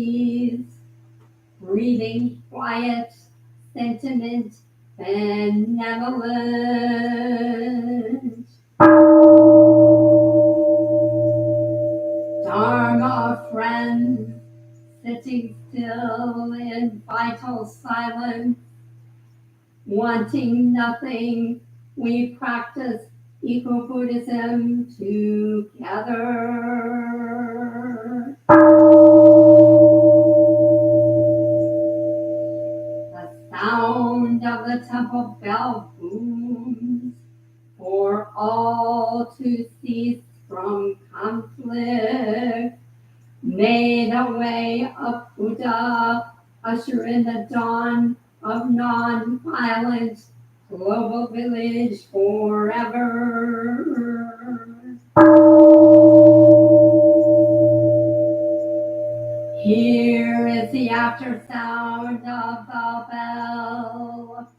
ease, breathing quiet, sentiment, benevolence. Dharma friend, sitting still in vital silence, wanting nothing, we practice eco-Buddhism together. The sound of the temple bell booms for all to cease from conflict. May the way of Buddha usher in the dawn of non-violent global village forever. Here is the after sound of the bell.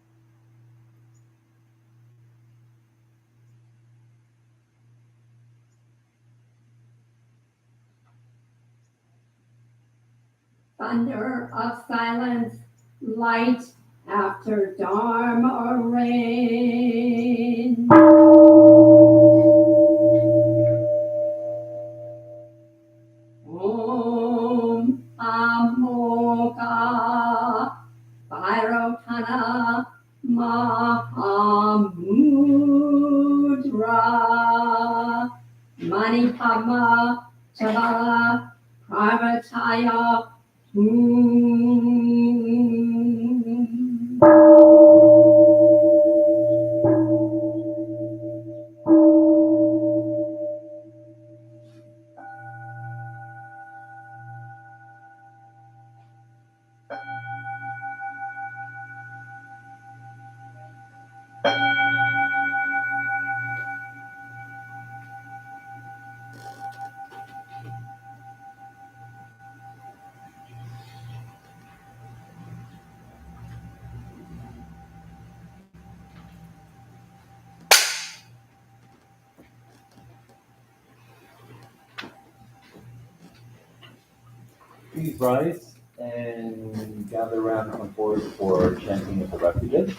Thunder of silence, light after Dharma rain. Om Amoga Vairocana Mahamudra Manipadma Chavala Parvataya Please rise and gather around come forward for chanting of the refuges.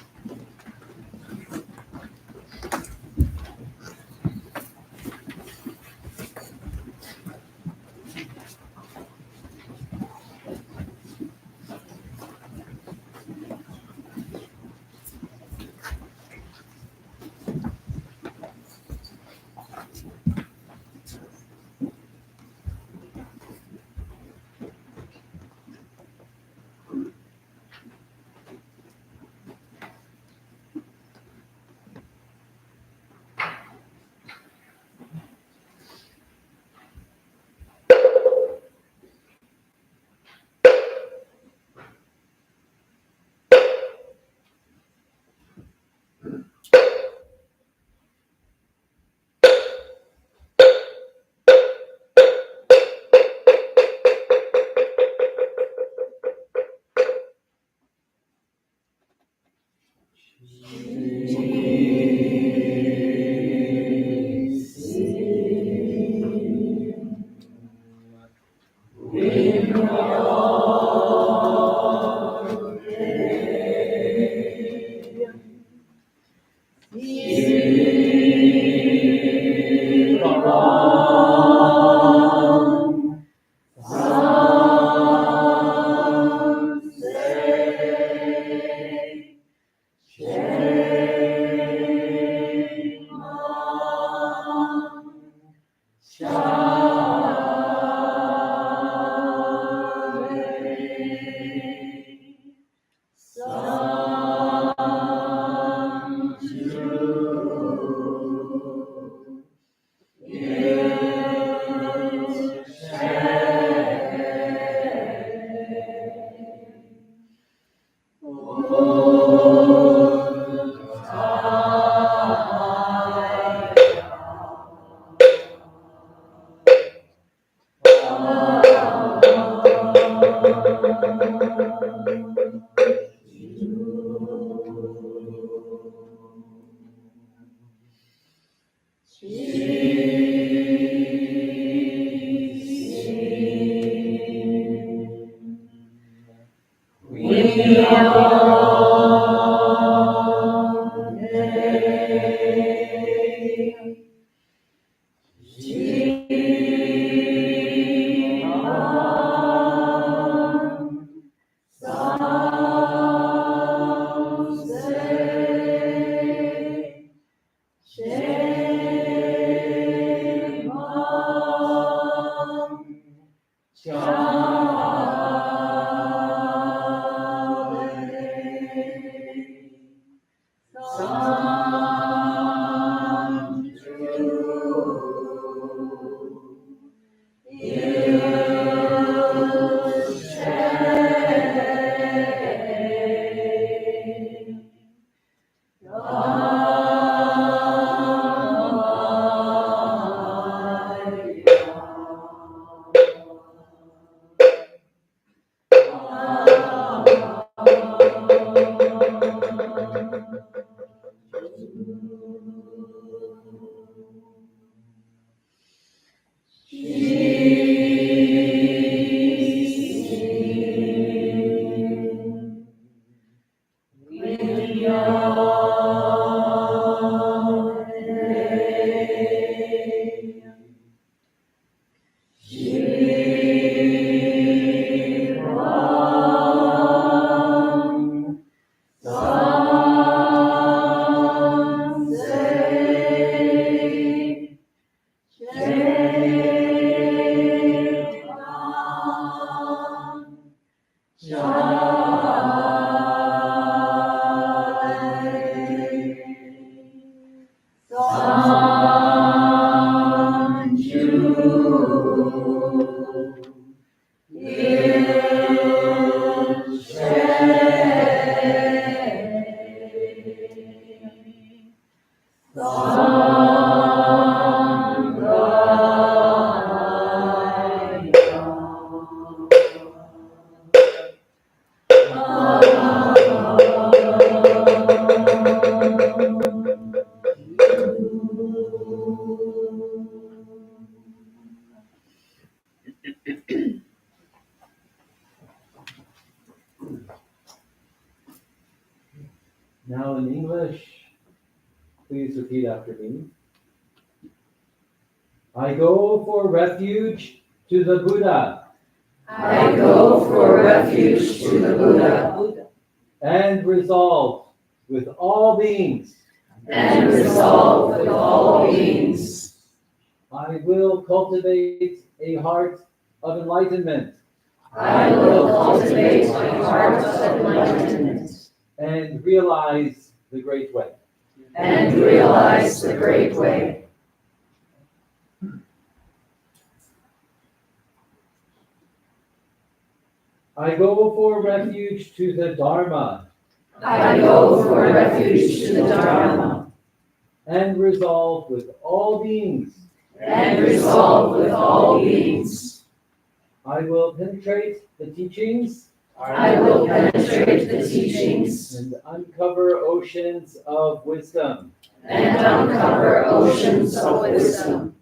Now in English, please repeat after me. I go for refuge to the Buddha. I go for refuge to the Buddha. And resolve with all beings. And resolve with all beings. I will cultivate a heart of enlightenment. I will cultivate a heart of enlightenment. And realize the great way. And realize the great way. I go for refuge to the Dharma. I go for refuge to the Dharma. And resolve with all beings. And resolve with all beings. I will penetrate the teachings. I will penetrate the teachings. And uncover oceans of wisdom. And uncover oceans of wisdom.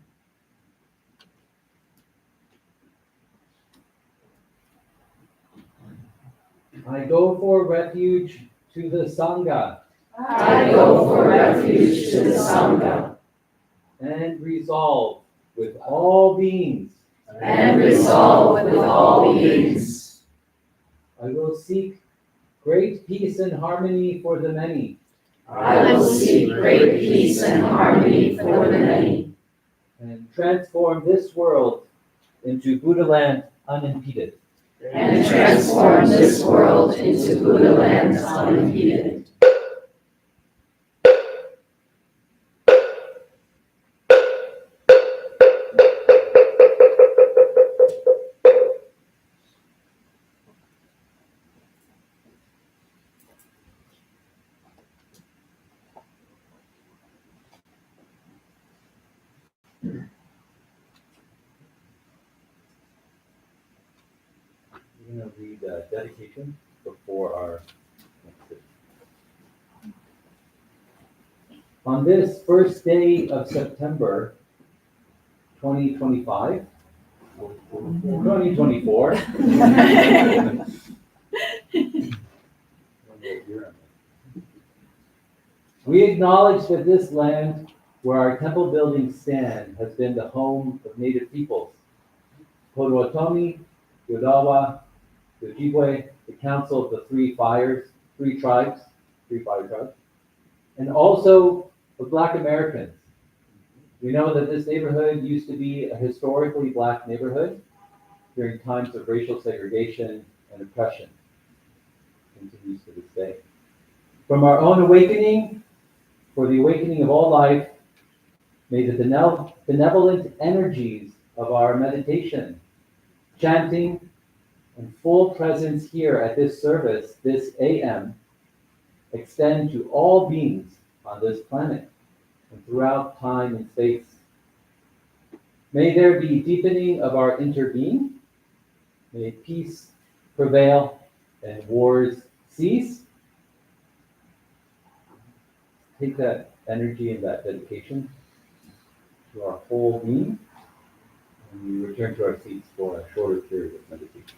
I go for refuge to the Sangha. I go for refuge to the Sangha. And resolve with all beings. And resolve with all beings. I will seek great peace and harmony for the many. I will seek great peace and harmony for the many. And transform this world into Buddha land unimpeded. And transform this world into Buddha land unimpeded. We're going to read dedication before our next session. On this first day of September 2025, 2024, We acknowledge that this land where our temple buildings stand has been the home of native peoples. Potawatomi, Yodawa, Ojibwe, the Council of the Three Fire Tribes, and also of Black Americans. We know that this neighborhood used to be a historically Black neighborhood during times of racial segregation and oppression. Continues to this day. From our own awakening, for the awakening of all life, may the benevolent energies of our meditation, chanting, and full presence here at this service, this AM, extend to all beings on this planet and throughout time and space. May there be deepening of our interbeing. May peace prevail and wars cease. Take that energy and that dedication to our whole being, and we return to our seats for a shorter period of meditation.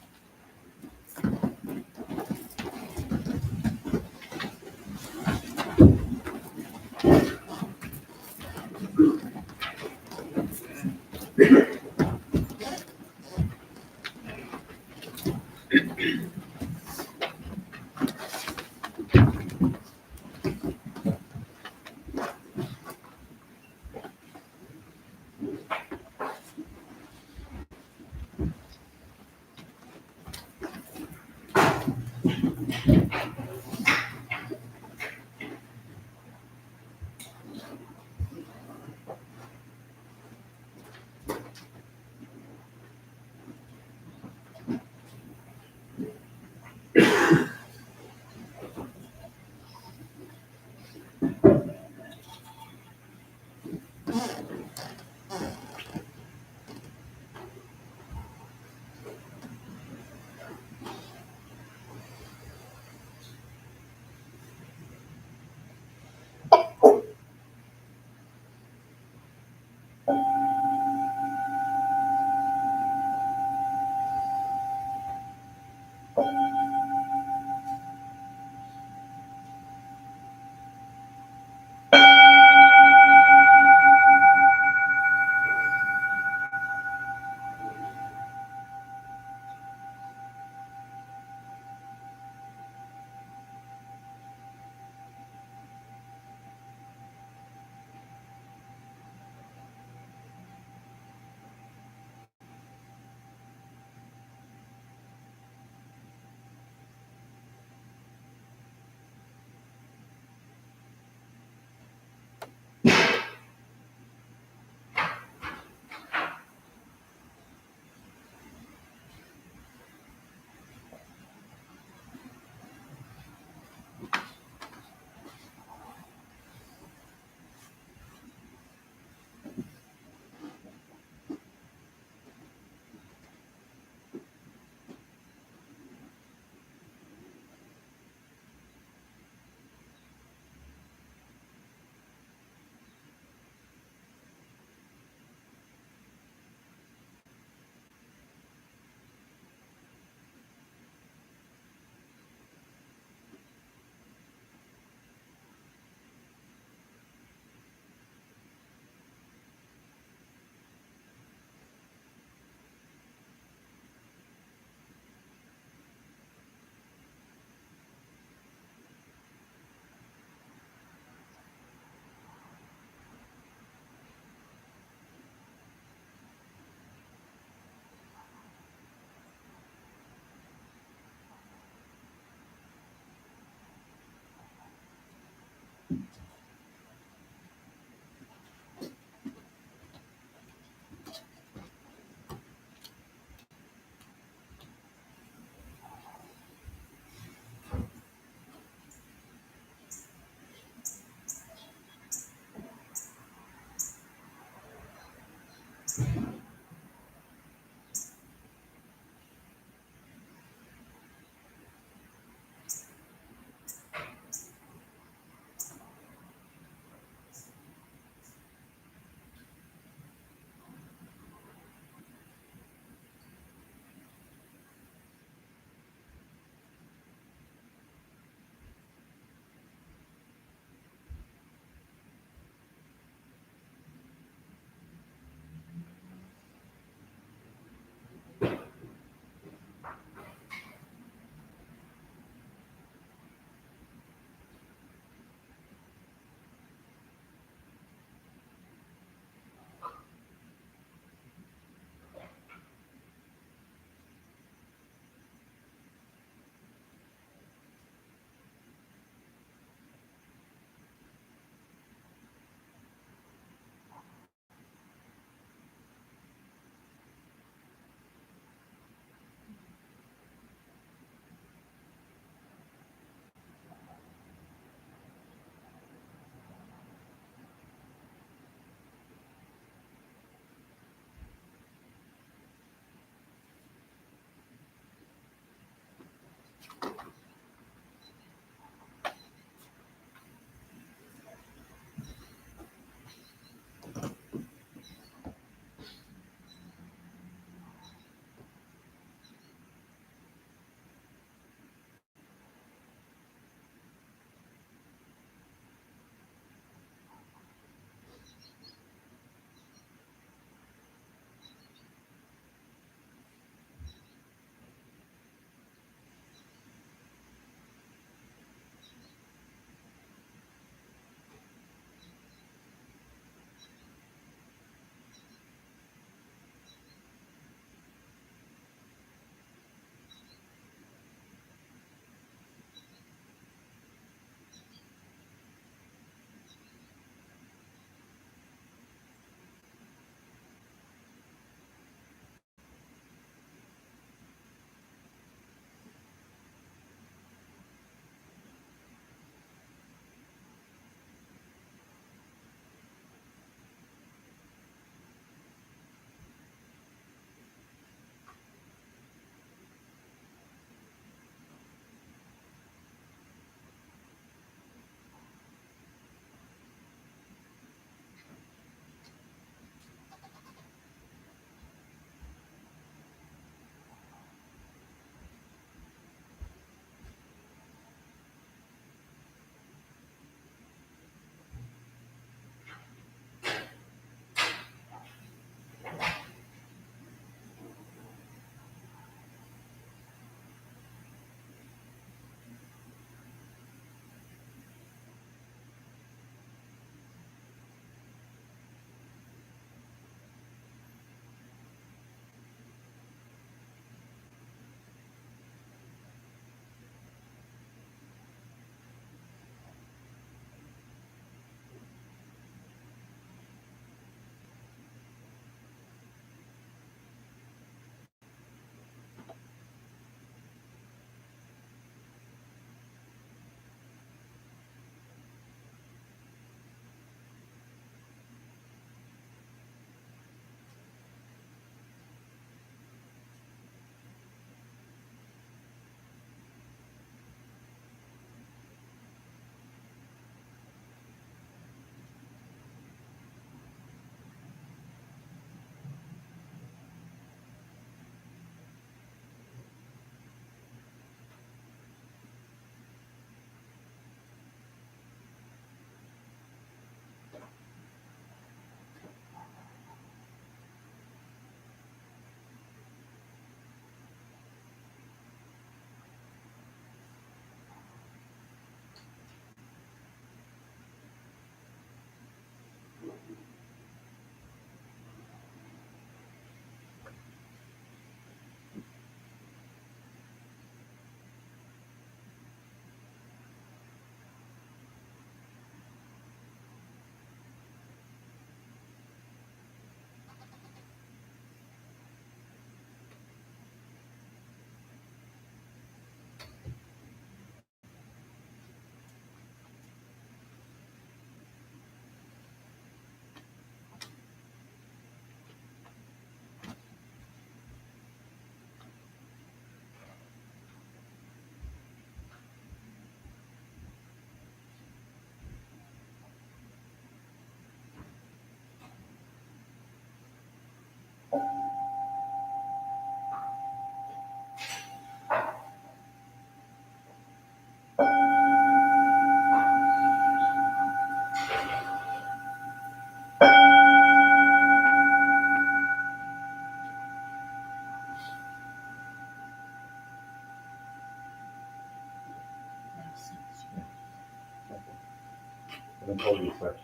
haven't told you fresh.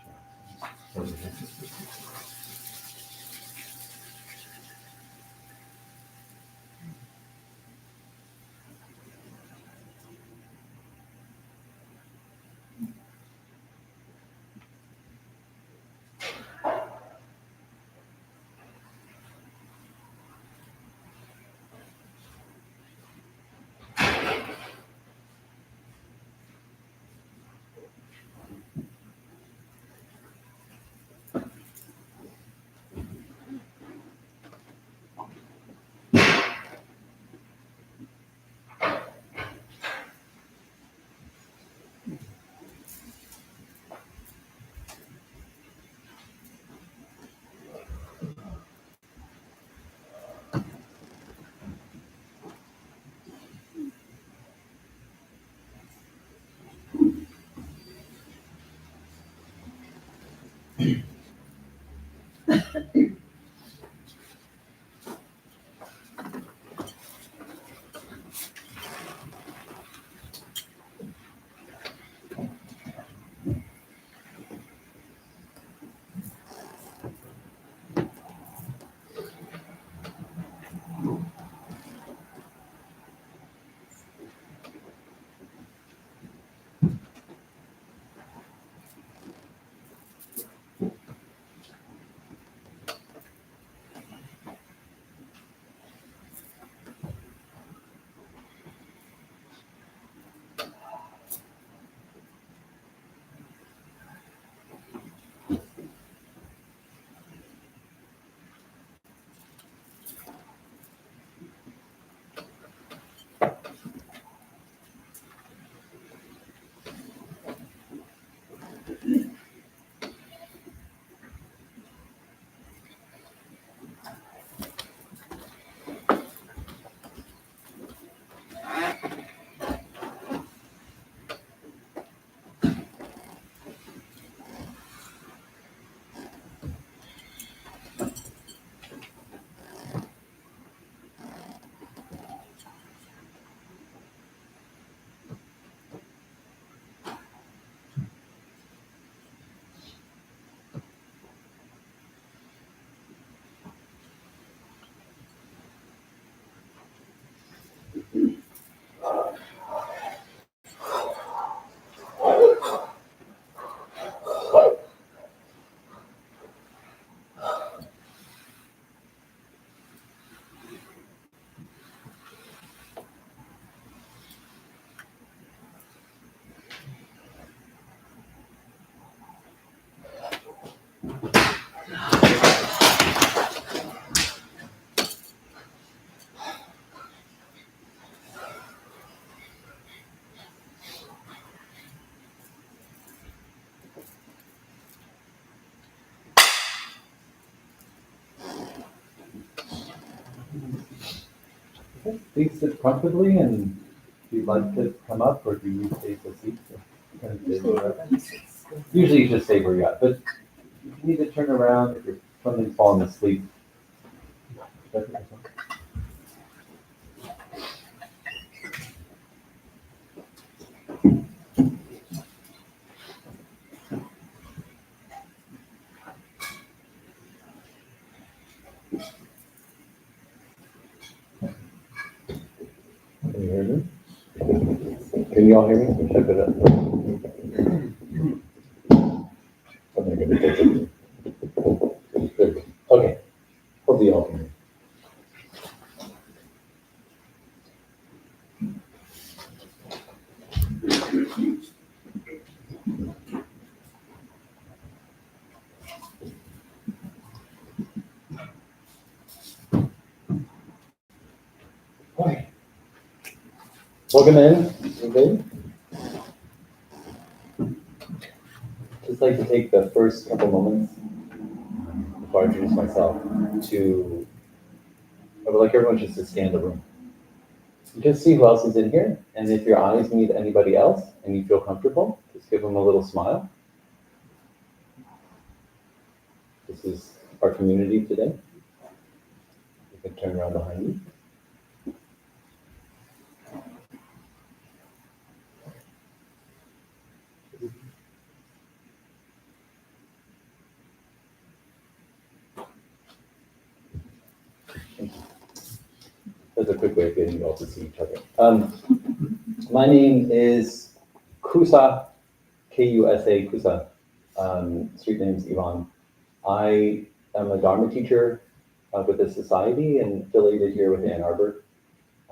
Please sit comfortably, and if you'd like to come up, or do you stay the seat? Kind of stay where you're at. Usually you just stay where you're at, but if you need to turn around, if you're suddenly falling asleep. Can you hear me? Can you all hear me? Check it out. I'm gonna take it. Good. Okay. Hope you all can hear. Okay. Welcome in, everybody. Just like to take the first couple moments before I introduce myself I would like everyone just to scan the room. Just see who else is in here, and if your eyes meet anybody else and you feel comfortable, just give them a little smile. This is our community today. You can turn around behind you. That's a quick way of getting you all to see each other. My name is Kusa, Kusa, Kusa. Street name is Ivan. I am a Dharma teacher with the society and affiliated here with Ann Arbor.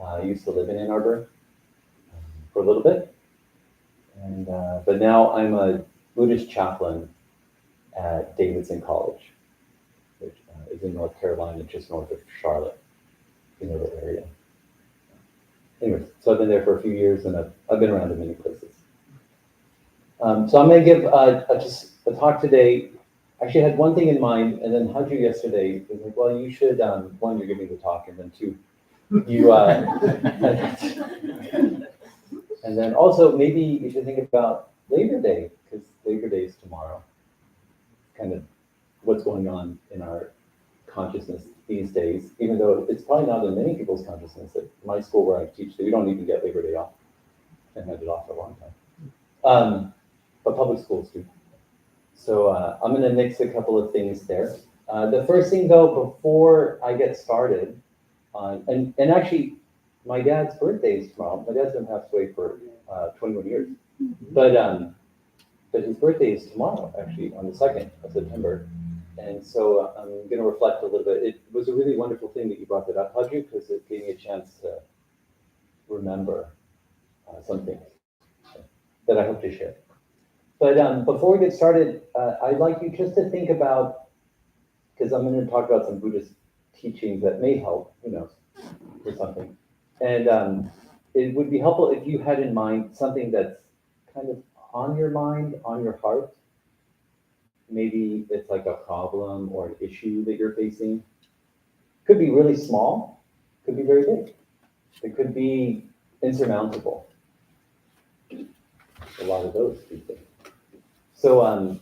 I used to live in Ann Arbor for a little bit, and but now I'm a Buddhist chaplain at Davidson College, which is in North Carolina, just north of Charlotte, you know the area. Anyways, so I've been there for a few years, and I've been around in many places. So I'm going to give just a talk today. Actually, I had one thing in mind, and then Haju yesterday was like, well, you should, one, you're giving the talk, and then two, you, and then also maybe you should think about Labor Day, because Labor Day is tomorrow. Kind of what's going on in our consciousness these days, even though it's probably not in many people's consciousness. At my school where I teach, we don't even get Labor Day off. And had it off for a long time. But public schools do. So I'm going to mix a couple of things there. The first thing though, before I get started, and actually my dad's birthday is tomorrow. My dad's been passed away for 21 years. But his birthday is tomorrow, actually, on the 2nd of September. And so I'm going to reflect a little bit. It was a really wonderful thing that you brought that up, Haju, because it gave me a chance to remember something that I hope to share. But before we get started, I'd like you just to think about, because I'm going to talk about some Buddhist teachings that may help, who knows, or something. And it would be helpful if you had in mind something that's kind of on your mind, on your heart. Maybe it's like a problem or an issue that you're facing. Could be really small, could be very big. It could be insurmountable. A lot of those people. So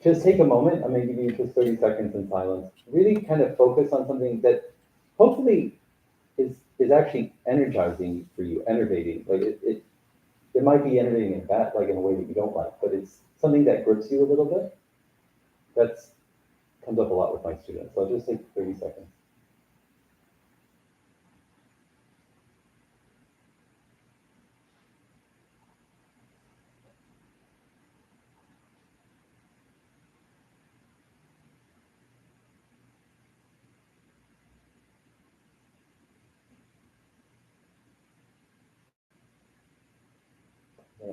just take a moment. I'm going to give you just 30 seconds in silence. Really kind of focus on something that hopefully is actually energizing for you, enervating. Like it might be enervating in bad, like in a way that you don't like, but it's something that grips you a little bit. That's comes up a lot with my students. So I'll just take 30 seconds.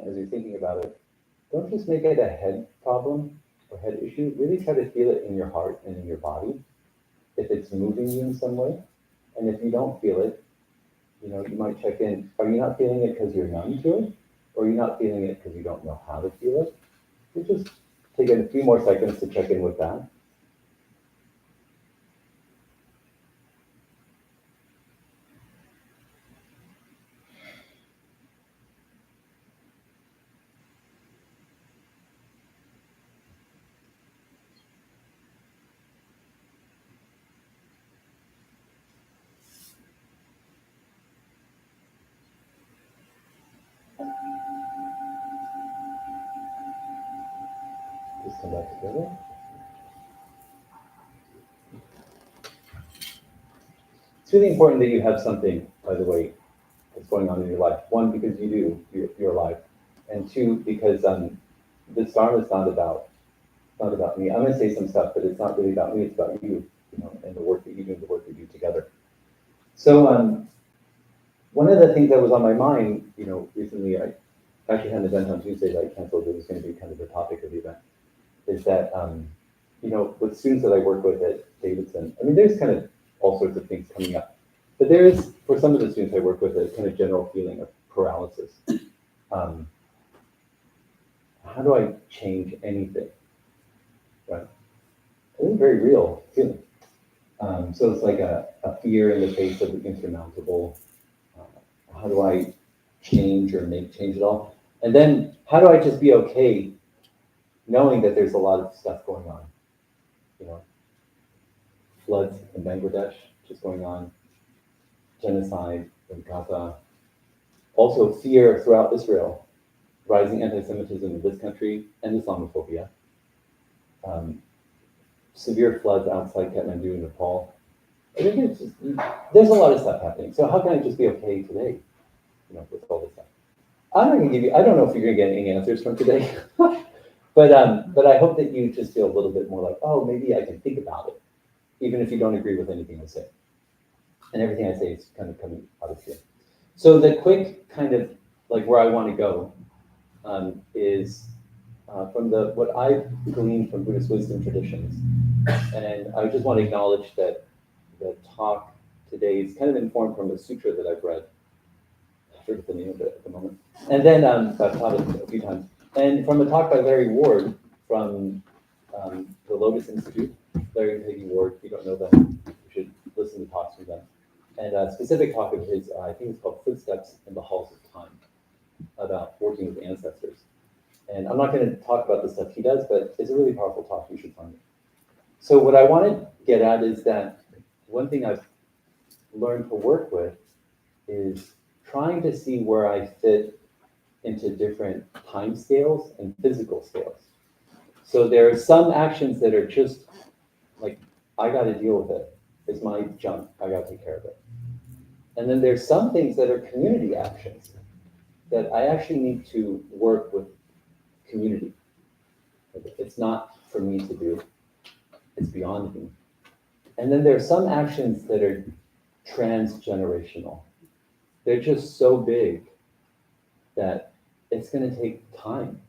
As you're thinking about it, don't just make it a head problem or head issue. Really try to feel it in your heart and in your body, if it's moving you in some way. And if you don't feel it, you know, you might check in. Are you not feeling it because you're numb to it? Or are you not feeling it because you don't know how to feel it? You just take a few more seconds to check in with that. Just come back together. It's really important that you have something, by the way, that's going on in your life. One, because you do, you're alive. And two, because this Dharma is not about me. I'm going to say some stuff, but it's not really about me, it's about you, you know, and the work that you do and the work we do together. So one of the things that was on my mind, you know, recently, I actually had an event on Tuesday that I canceled. It was going to be kind of the topic of the event, is that, you know, with students that I work with at Davidson, I mean, there's kind of all sorts of things coming up. But there is, for some of the students I work with, a kind of general feeling of paralysis. How do I change anything? Right? It's a very real feeling. So it's like a fear in the face of the insurmountable. How do I change or make change at all? And then how do I just be okay knowing that there's a lot of stuff going on? You know, floods in Bangladesh just going on, genocide in Gaza, also fear throughout Israel, rising anti-Semitism in this country and Islamophobia, severe floods outside Kathmandu in Nepal, I think it's just, there's a lot of stuff happening. So how can I just be okay today, with all this stuff? I'm not gonna give you, I don't know if you're gonna get any answers from today. But I hope that you just feel a little bit more like, oh, maybe I can think about it, even if you don't agree with anything I say. And everything I say is kind of coming out of here. So the quick kind of like where I want to go is from what I've gleaned from Buddhist wisdom traditions. And I just want to acknowledge that the talk today is kind of informed from a sutra that I've read. I forget the name of it at the moment. And then I've taught it a few times. And from a talk by Larry Ward from the Lotus Institute, Larry and Peggy Ward, if you don't know them, you should listen to talks from them. And a specific talk of his, I think it's called Footsteps in the Halls of Time, about working with ancestors. And I'm not going to talk about the stuff he does, but it's a really powerful talk. You should find it. So what I want to get at is that one thing I've learned to work with is trying to see where I fit into different time scales and physical scales. So there are some actions that are just like, I got to deal with it. It's my junk. I got to take care of it. And then there's some things that are community actions that I actually need to work with community. It's not for me to do. It's beyond me. And then there are some actions that are transgenerational. They're just so big that it's going to take time.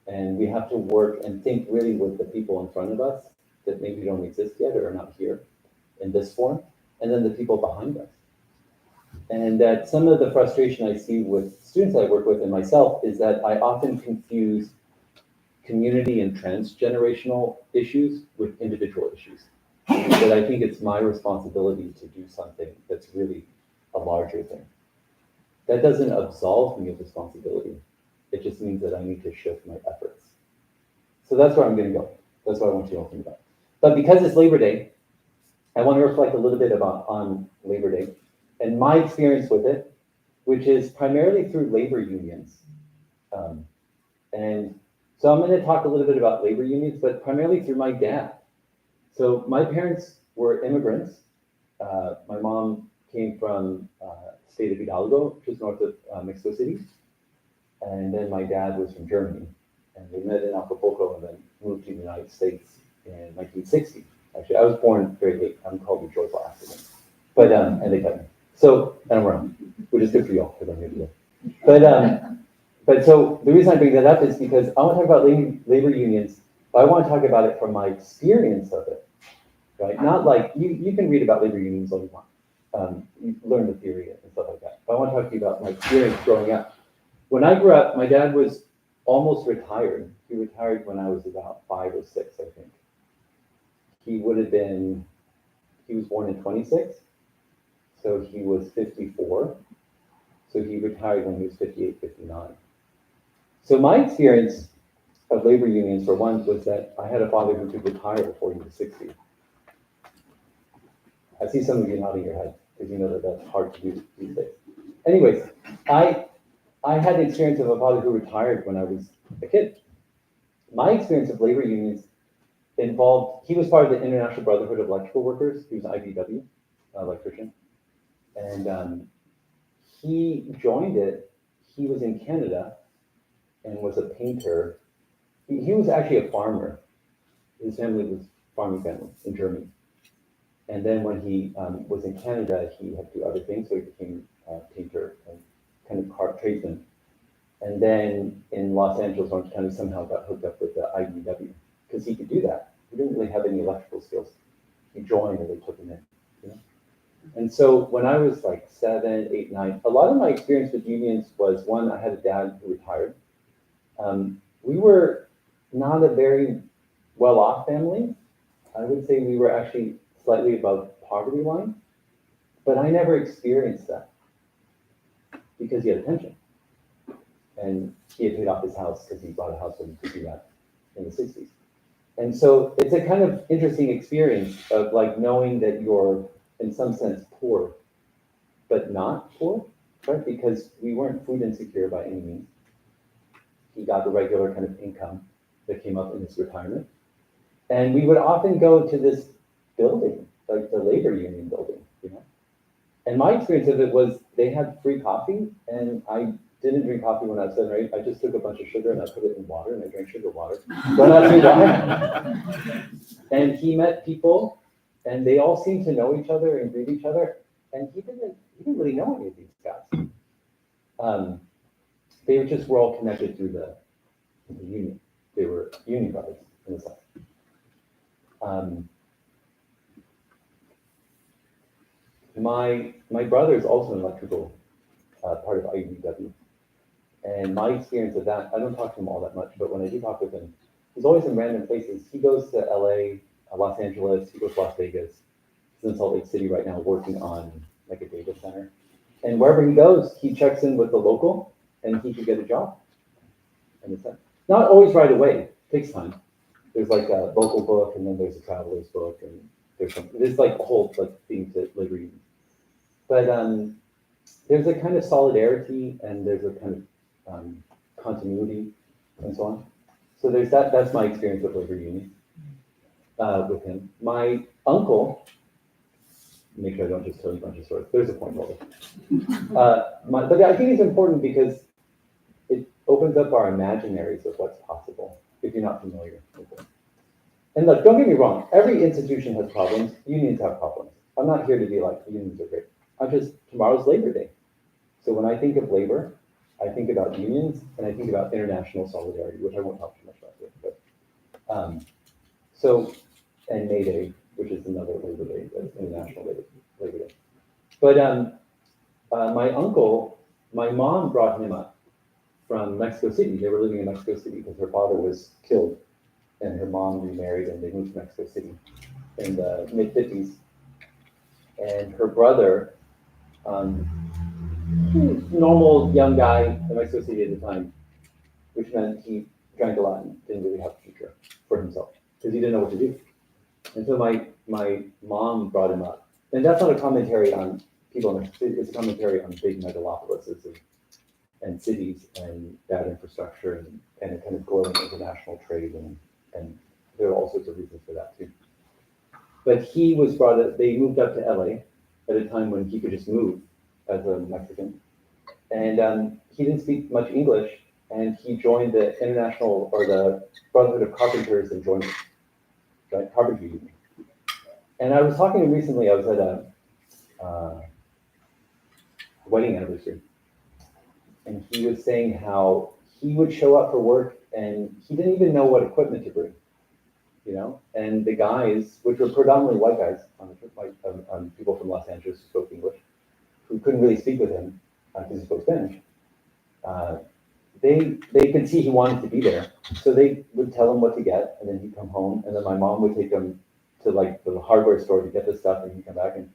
And we have to work and think really with the people in front of us that maybe don't exist yet or are not here in this form, and then the people behind us. And that some of the frustration I see with students I work with and myself is that I often confuse community and transgenerational issues with individual issues. That I think it's my responsibility to do something that's really a larger thing. That doesn't absolve me of responsibility. It just means that I need to shift my efforts. So that's where I'm going to go. That's what I want you all to think about. But because it's Labor Day, I want to reflect a little bit on Labor Day and my experience with it, which is primarily through labor unions. And so I'm going to talk a little bit about labor unions, but primarily through my dad. So my parents were immigrants. My mom came from state of Hidalgo, just north of Mexico City. And then my dad was from Germany. And they met in Acapulco and then moved to the United States in 1960. Actually, I was born very late. I'm called the joyful accident. But, and they cut me. So, and I'm around, which is good for y'all, because I'm here today. But so the reason I bring that up is because I want to talk about labor unions, but I want to talk about it from my experience of it, right? Not like, you can read about labor unions all you want. You learn the theory and stuff like that. But I want to talk to you about my experience growing up. When I grew up, my dad was almost retired. He retired when I was about 5 or 6, I think. He was born in 26, so he was 54. So he retired when he was 58, 59. So my experience of labor unions, for one, was that I had a father who could retire before he was 60. I see some of you nodding your head, because you know that that's hard to do these days. Anyways, I had the experience of a father who retired when I was a kid. My experience of labor unions involved, he was part of the International Brotherhood of Electrical Workers. He was an IBW electrician. And he joined it. He was in Canada and was a painter. He was actually a farmer. His family was a farming family in Germany. And then when he was in Canada, he had to do other things. So he became a painter and kind of car tradesman. And then in Los Angeles, Orange County, somehow got hooked up with the IBW because he could do that. He didn't really have any electrical skills. He joined and they took him in. You know? And so when I was like 7, 8, 9, a lot of my experience with unions was, one, I had a dad who retired. We were not a very well-off family. I would say we were actually slightly above poverty line, but I never experienced that because he had a pension. And he had paid off his house because he bought a house when he could do that in the 60s. And so it's a kind of interesting experience of like knowing that you're in some sense poor, but not poor, right? Because we weren't food insecure by any means. He got the regular kind of income that came up in his retirement. And we would often go to this building like the labor union building, you know? And my experience of it was they had free coffee, and I didn't drink coffee when I was 7 or 8. I just took a bunch of sugar and I put it in water, and I drank sugar water. Don't ask me why. And he met people, and they all seemed to know each other and greet each other, and he didn't really know any of these guys. They were all connected through the union. They were union brothers in a sense. My brother is also an electrical part of IUW, and my experience of that, I don't talk to him all that much, but when I do talk with him, he's always in random places. He goes to LA, Los Angeles, he goes to Las Vegas. He's in Salt Lake City right now working on like a data center. And wherever he goes, he checks in with the local and he could get a job. And it's not always right away, it takes time. There's like a local book, and then there's a traveler's book, and there's like a whole like thing to labor unions. But there's a kind of solidarity, and there's a kind of continuity, and so on. So there's that's my experience with labor unions, with him. My uncle, make sure I don't just tell you a bunch of stories. There's a point, Walter. But I think it's important because it opens up our imaginaries of what's possible if you're not familiar with it. And look, don't get me wrong, every institution has problems, unions have problems. I'm not here to be like, unions are great. Tomorrow's Labor Day. So when I think of labor, I think about unions, and I think about international solidarity, which I won't talk too much about here. And May Day, which is another Labor Day, that's International Labor Day. But my uncle, my mom brought him up from Mexico City. They were living in Mexico City because her father was killed, and her mom remarried, and they moved to Mexico City in the mid-50s. And her brother, normal young guy in Mexico City at the time, which meant he drank a lot and didn't really have a future for himself because he didn't know what to do. And so my mom brought him up. And that's not a commentary on people in Mexico City, it's a commentary on big megalopolises and cities and bad infrastructure and a kind of growing international trade, and there are all sorts of reasons for that too. But he was brought up, they moved up to LA at a time when he could just move as a Mexican. And he didn't speak much English, and he joined the International, or the Brotherhood of Carpenters, and joined it, right? Carpentry Union. And I was talking to him recently, I was at a wedding anniversary, and he was saying how he would show up for work and he didn't even know what equipment to bring, you know? And the guys, which were predominantly white guys, people from Los Angeles who spoke English, who couldn't really speak with him because he spoke Spanish, they could see he wanted to be there. So they would tell him what to get, and then he'd come home, and then my mom would take him to like the hardware store to get the stuff, and he'd come back and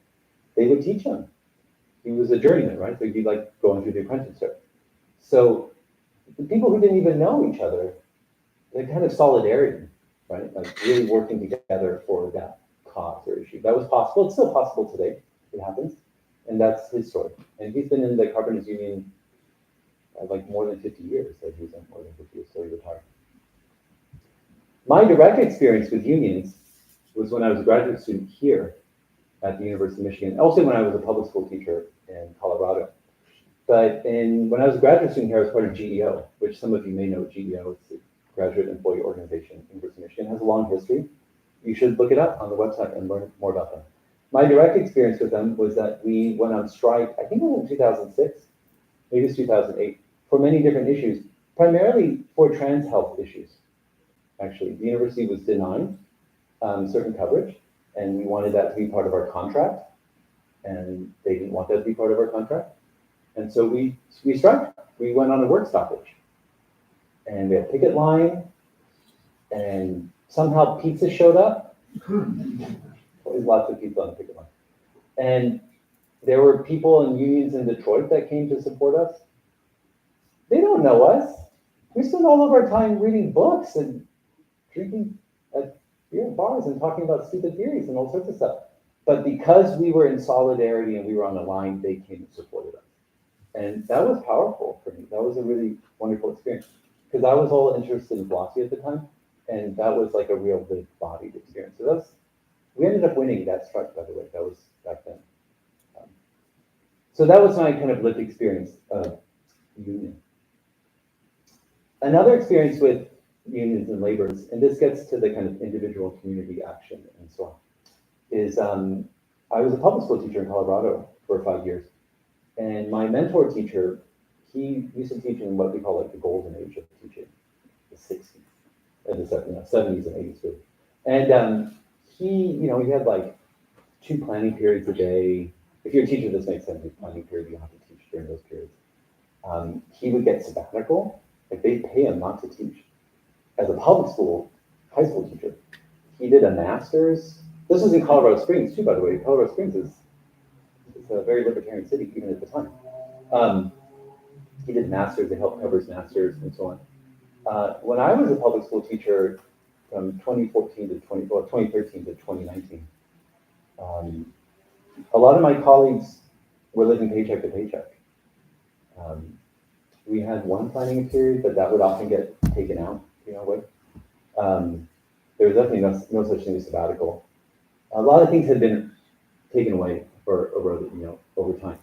they would teach him. He was a journeyman, right? So he'd be like going through the apprenticeship. So the people who didn't even know each other, they kind of solidarity, right? Like really working together for that cause or issue. That was possible. It's still possible today. It happens. And that's his story. And he's been in the Carpenters Union like more than 50 years. Like he was in more than 50 years, so he retired. My direct experience with unions was when I was a graduate student here at the University of Michigan. Also when I was a public school teacher in Colorado. But when I was a graduate student here, I was part of GEO, which some of you may know GEO. It's the Graduate Employee Organization. University of Michigan has a long history. You should look it up on the website and learn more about them. My direct experience with them was that we went on strike, I think it was in 2006, maybe it was 2008, for many different issues, primarily for trans health issues. Actually, the university was denying certain coverage, and we wanted that to be part of our contract, and they didn't want that to be part of our contract. And so we striked. We went on a work stoppage, and we had a picket line, and somehow pizza showed up. Always lots of people on the picket line. And there were people in unions in Detroit that came to support us. They don't know us. We spend all of our time reading books and drinking at beer bars and talking about stupid theories and all sorts of stuff. But because we were in solidarity and we were on a line, they came and supported us. And that was powerful for me. That was a really wonderful experience because I was all interested in philosophy at the time, and that was like a real big bodied experience. So We ended up winning that strike, by the way. That was back then. So that was my kind of lived experience of union. Another experience with unions and laborers, and this gets to the kind of individual community action and so on, is I was a public school teacher in Colorado for 5 years. And my mentor teacher, he used to teach in what we call like the golden age of teaching, the 60s, and the 70s and 80s too. And he had like 2 planning periods a day. If you're a teacher, this makes sense. Planning period, you have to teach during those periods. He would get sabbatical, like they pay him not to teach. As a public school, high school teacher, he did a master's. This was in Colorado Springs too, by the way. Colorado Springs is a very libertarian city, even at the time. He did masters, they helped cover his masters and so on. When I was a public school teacher from 2013 to 2019, a lot of my colleagues were living paycheck to paycheck. We had one planning period, but that would often get taken out, there was definitely no such thing as sabbatical. A lot of things had been taken away or eroded, over time.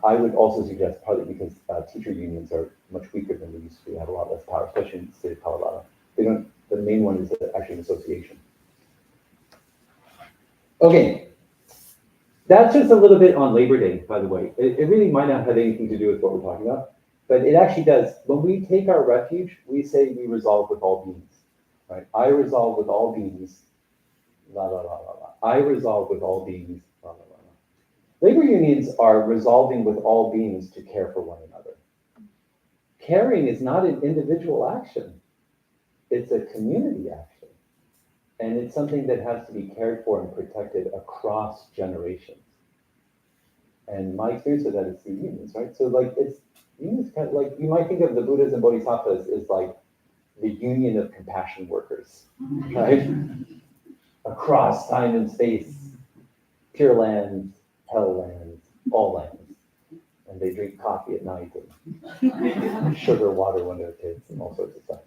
I would also suggest partly because teacher unions are much weaker than they used to be. They have a lot less power, especially in the state of Colorado. The main one is actually an association. Okay, that's just a little bit on Labor Day, by the way. It really might not have anything to do with what we're talking about, but it actually does. When we take our refuge, we say we resolve with all beings, right? I resolve with all beings, la la la la la. I resolve with all beings, la la la la. Labor unions are resolving with all beings to care for one another. Caring is not an individual action. It's a community action. And it's something that has to be cared for and protected across generations. And my experience with that is through unions, right? So unions kind of you might think of the Buddhas and Bodhisattvas as like the union of compassion workers, right? Across time and space, pure lands, hell lands, all lands. And they drink coffee at night and sugar water when they're kids and all sorts of stuff.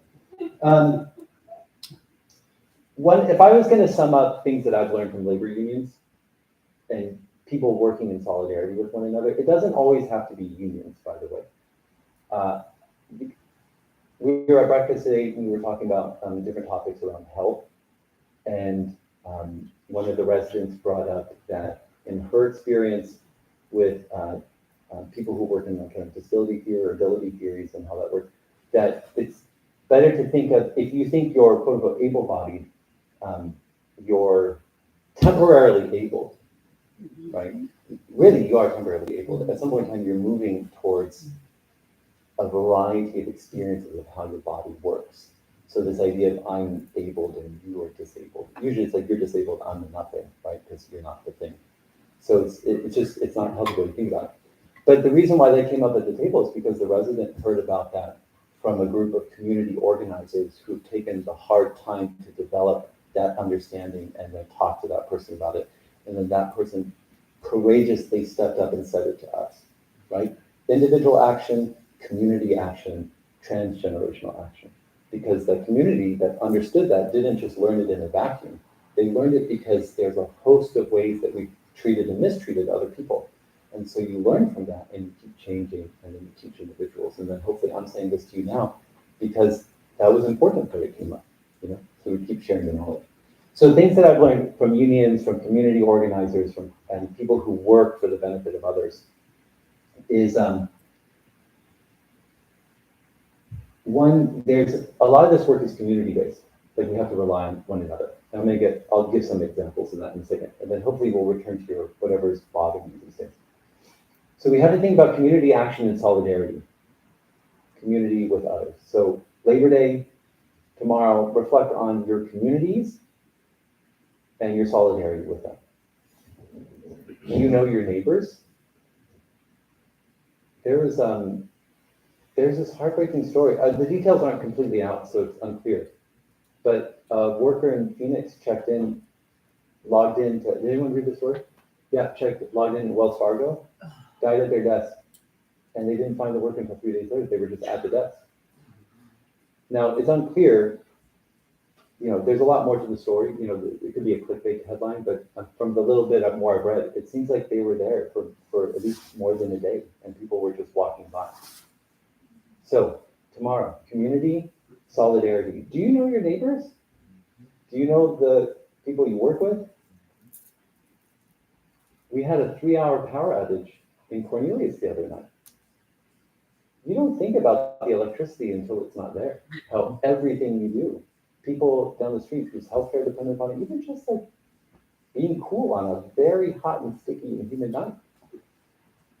If I was going to sum up things that I've learned from labor unions and people working in solidarity with one another, it doesn't always have to be unions, by the way. We were at breakfast today and we were talking about different topics around health. And one of the residents brought up that in her experience with people who work in kind of disability theory or ability theories and how that works, that it's better to think of, if you think you're quote unquote able-bodied, you're temporarily able, right? Really, you are temporarily able. At some point in time, you're moving towards a variety of experiences of how your body works. So this idea of I'm abled and you are disabled. Usually it's like you're disabled, I'm the nothing, right? Because you're not the thing. So it's not a healthy way to think about it. But the reason why they came up at the table is because the resident heard about that from a group of community organizers who've taken the hard time to develop that understanding and then talk to that person about it. And then that person courageously stepped up and said it to us, right? Individual action, community action, transgenerational action. Because the community that understood that didn't just learn it in a vacuum. They learned it because there's a host of ways that we've treated and mistreated other people. And so you learn from that and you keep changing and then you teach individuals. And then hopefully I'm saying this to you now because that was important that it came up, so we keep sharing the knowledge. So things that I've learned from unions, from community organizers, and people who work for the benefit of others is one, there's a lot of this work is community-based. Like we have to rely on one another. I'll give some examples of that in a second. And then hopefully we'll return to your whatever's bothering you these days. So we have to think about community action and solidarity. Community with others. So Labor Day, tomorrow, reflect on your communities and your solidarity with them. Do you know your neighbors? There's this heartbreaking story. The details aren't completely out, so it's unclear. But a worker in Phoenix checked in, logged in to, did anyone read the story? Yeah, logged in to Wells Fargo, died at their desk, and they didn't find the worker until 3 days later. They were just at the desk. Now, it's unclear there's a lot more to the story. It could be a clickbait headline, but from the little bit more I've read, it seems like they were there for at least more than a day, and people were just walking by. So tomorrow, community, solidarity. Do you know your neighbors? Do you know the people you work with? We had a 3-hour power outage in Cornelius the other night. You don't think about the electricity until it's not there. How everything you do, people down the street whose healthcare dependent upon it, even just like being cool on a very hot and sticky and humid night.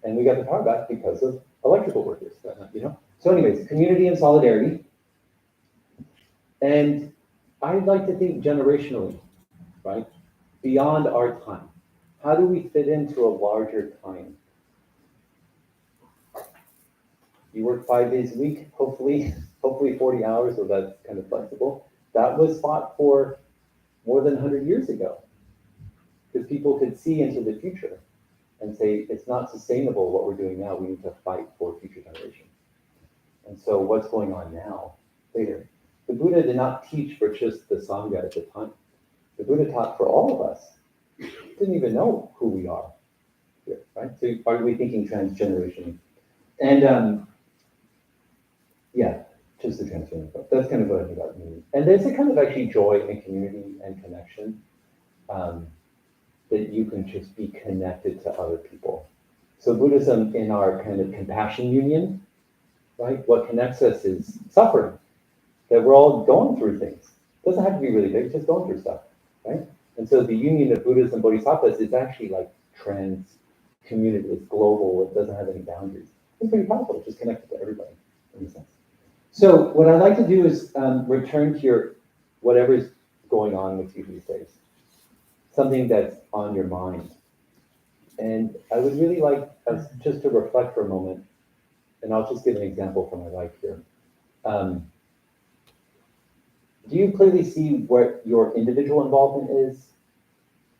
And we got the power back because of electrical workers, So anyways, community and solidarity. And I'd like to think generationally, right? Beyond our time. How do we fit into a larger time? You work 5 days a week, hopefully 40 hours, so that's kind of flexible. That was fought for more than 100 years ago, because people could see into the future and say, it's not sustainable what we're doing now, we need to fight for future generations. And so what's going on now, later? The Buddha did not teach for just the Sangha at the time. The Buddha taught for all of us. He didn't even know who we are here, right? So are we thinking transgenerationally? And just the transgender. That's kind of what I think about community. And there's a kind of actually joy and community and connection that you can just be connected to other people. So Buddhism, in our kind of compassion union, right? What connects us is suffering, that we're all going through things. It doesn't have to be really big, just going through stuff, right? And so the union of Buddhas and Bodhisattvas is actually like trans-community, it's global, it doesn't have any boundaries. It's pretty powerful, it's just connected to everybody, in a sense. So what I'd like to do is return to your, whatever's going on with you these days, something that's on your mind. And I would really like us just to reflect for a moment, and I'll just give an example from my life here. Do you clearly see what your individual involvement is,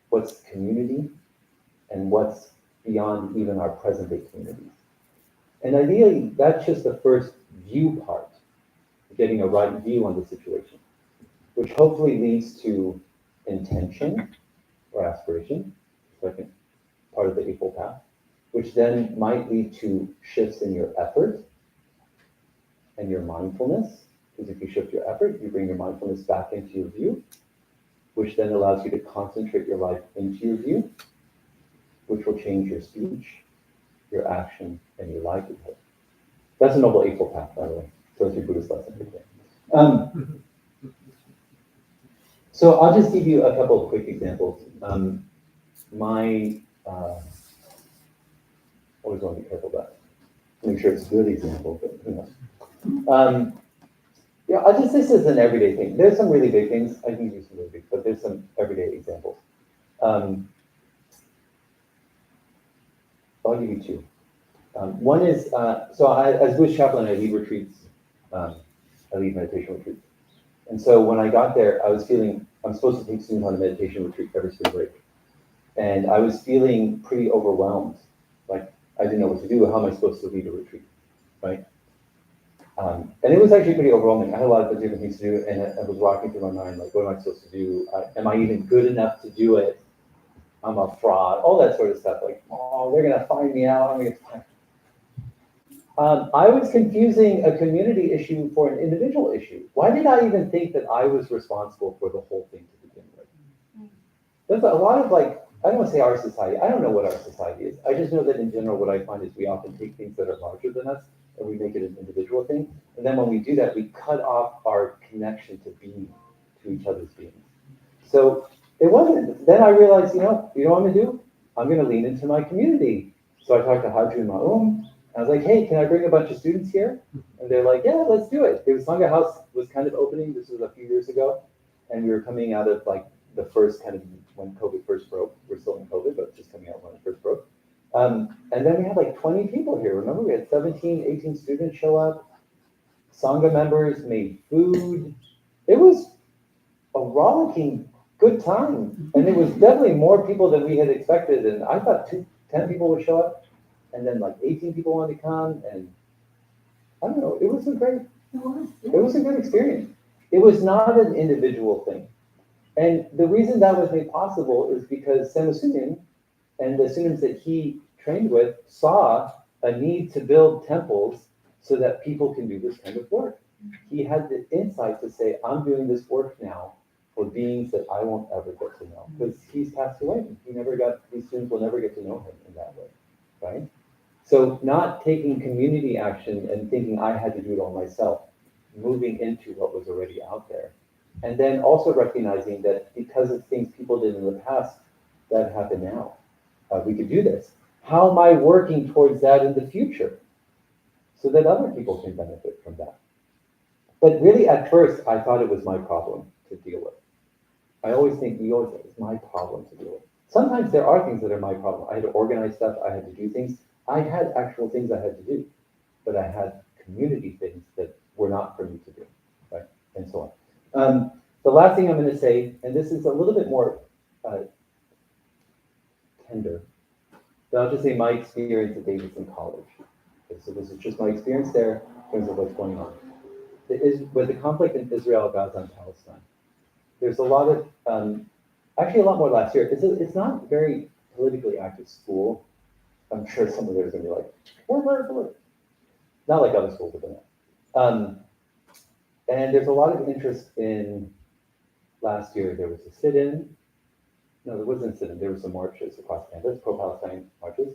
what's community, and what's beyond even our present day communities? And ideally, that's just the first view part, getting a right view on the situation, which hopefully leads to intention or aspiration, second part of the Eightfold Path, which then might lead to shifts in your effort and your mindfulness. Because if you shift your effort, you bring your mindfulness back into your view, which then allows you to concentrate your life into your view, which will change your speech, your action, and your livelihood. That's a Noble Eightfold Path, by the way. So it's your Buddhist lesson for today. So I'll just give you a couple of quick examples. Always want to be careful about it. Make sure it's a good example, but who knows. I'll just, this is an everyday thing. There's some really big things. I can use some really big, but there's some everyday examples. I'll give you two. One is, as Buddhist chaplain, I lead retreats. I lead meditation retreats. And so when I got there, I was feeling, I'm supposed to take students on a meditation retreat every spring break. And I was feeling pretty overwhelmed. Like, I didn't know what to do. How am I supposed to lead a retreat, right? And it was actually pretty overwhelming. I had a lot of different things to do, and I was walking through my mind, like, what am I supposed to do? Am I even good enough to do it? I'm a fraud, all that sort of stuff. Like, oh, they're gonna find me out. I'm gonna get fired. I was confusing a community issue for an individual issue. Why did I even think that I was responsible for the whole thing to begin with? There's a lot of like, I don't want to say our society. I don't know what our society is. I just know that in general, what I find is we often take things that are larger than us and we make it an individual thing. And then when we do that, we cut off our connection to being, to each other's beings. So it wasn't, then I realized, you know what I'm gonna do? I'm gonna lean into my community. So I talked to Haju and Ma'um. I was like, hey, can I bring a bunch of students here? And they're like, yeah, let's do it. The Sangha House was kind of opening. This was a few years ago. And we were coming out of like the first kind of, when COVID first broke. We're still in COVID, but just coming out when it first broke. And then we had like 20 people here. Remember, we had 17, 18 students show up. Sangha members made food. It was a rollicking good time. And it was definitely more people than we had expected. And I thought 10 people would show up. And then like 18 people wanted to come. And I don't know, it was a great, it was a good experience. It was not an individual thing. And the reason that was made possible is because Senusunian and the students that he trained with saw a need to build temples so that people can do this kind of work. He had the insight to say, I'm doing this work now for beings that I won't ever get to know, because he's passed away. These students will never get to know him in that way, right? So not taking community action and thinking I had to do it all myself, moving into what was already out there. And then also recognizing that because of things people did in the past that happen now, we could do this. How am I working towards that in the future so that other people can benefit from that? But really, at first, I thought it was my problem to deal with. I always think it's my problem to deal with. Sometimes there are things that are my problem. I had to organize stuff. I had to do things. I had actual things I had to do, but I had community things that were not for me to do, right? And so on. The last thing I'm going to say, and this is a little bit more tender, but I'll just say my experience at Davidson College. Okay, so this is just my experience there in terms of what's going on. With the conflict in Israel, Gaza, and Palestine, there's a lot of, actually a lot more last year. It's not a very politically active school. I'm sure some of theirs are going to be like, we're. Not like other schools have been. And there's a lot of interest in, last year there was a sit-in. No, there wasn't a sit-in, there were some marches across campus, pro-Palestine marches.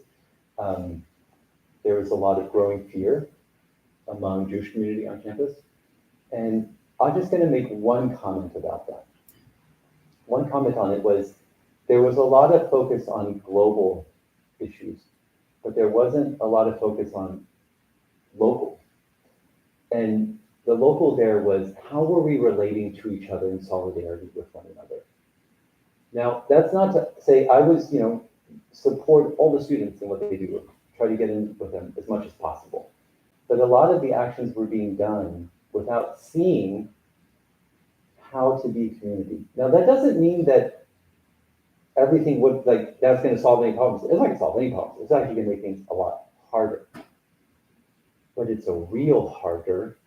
There was a lot of growing fear among Jewish community on campus. And I'm just going to make one comment about that. One comment on it was, there was a lot of focus on global issues, but there wasn't a lot of focus on local. And the local there was, how were we relating to each other in solidarity with one another? Now, that's not to say I was, support all the students in what they do, try to get in with them as much as possible. But a lot of the actions were being done without seeing how to be community. Now, that doesn't mean that everything would, that's going to solve any problems. It's not going to solve any problems. It's actually going to make things a lot harder. But it's a real harder